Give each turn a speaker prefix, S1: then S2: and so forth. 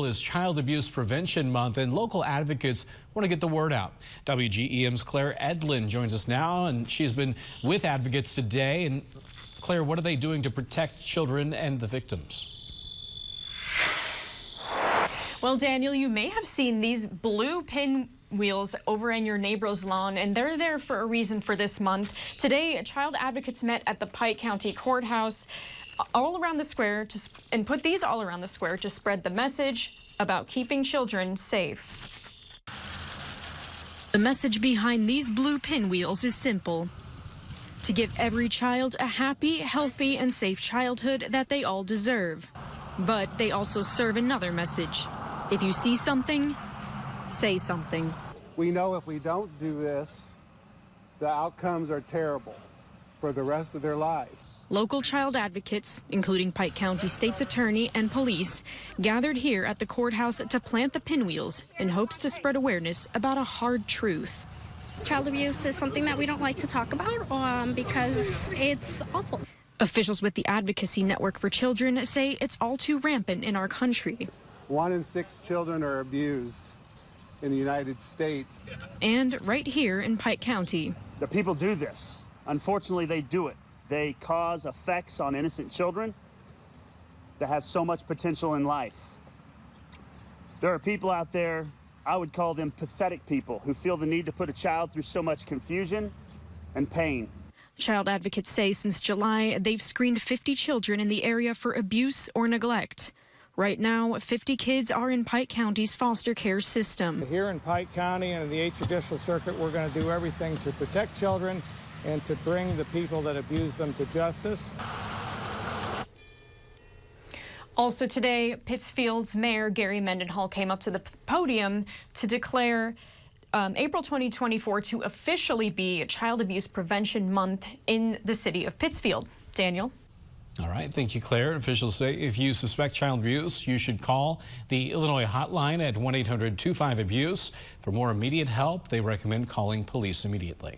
S1: Is Child Abuse Prevention Month, and local advocates want to get the word out. WGEM's Claire Edlin joins us now, and she's been with advocates today. And Claire, what are they doing to protect children and the victims?
S2: Well, Daniel, you may have seen these blue pinwheels over in your neighbor's lawn, and they're there for a reason for this month. Today, child advocates met at the Pike County Courthouse all around the square and put these all around the square to spread the message about keeping children safe. The message behind these blue pinwheels is simple: to give every child a happy, healthy, and safe childhood that they all deserve. But they also serve another message. If you see something, say something.
S3: We know if we don't do this, the outcomes are terrible for the rest of their lives.
S2: Local child advocates, including Pike County State's Attorney and police, gathered here at the courthouse to plant the pinwheels in hopes to spread awareness about a hard truth.
S4: Child abuse is something that we don't like to talk about because it's awful.
S2: Officials with the Advocacy Network for Children say it's all too rampant in our country.
S3: 1 in 6 children are abused in the United States.
S2: And right here in Pike County.
S5: The people do this. Unfortunately, they do it. They cause effects on innocent children that have so much potential in life. There are people out there, I would call them pathetic people, who feel the need to put a child through so much confusion and pain.
S2: Child advocates say since July, they've screened 50 children in the area for abuse or neglect. Right now, 50 kids are in Pike County's foster care system.
S6: Here in Pike County and in the 8th Judicial Circuit, we're going to do everything to protect children and to bring the people that abuse them to justice.
S2: Also today, Pittsfield's Mayor Gary Mendenhall came up to the podium to declare April 2024 to officially be Child Abuse Prevention Month in the city of Pittsfield. Daniel?
S1: All right, thank you, Claire. Officials say if you suspect child abuse, you should call the Illinois hotline at 1-800-25-ABUSE. For more immediate help, they recommend calling police immediately.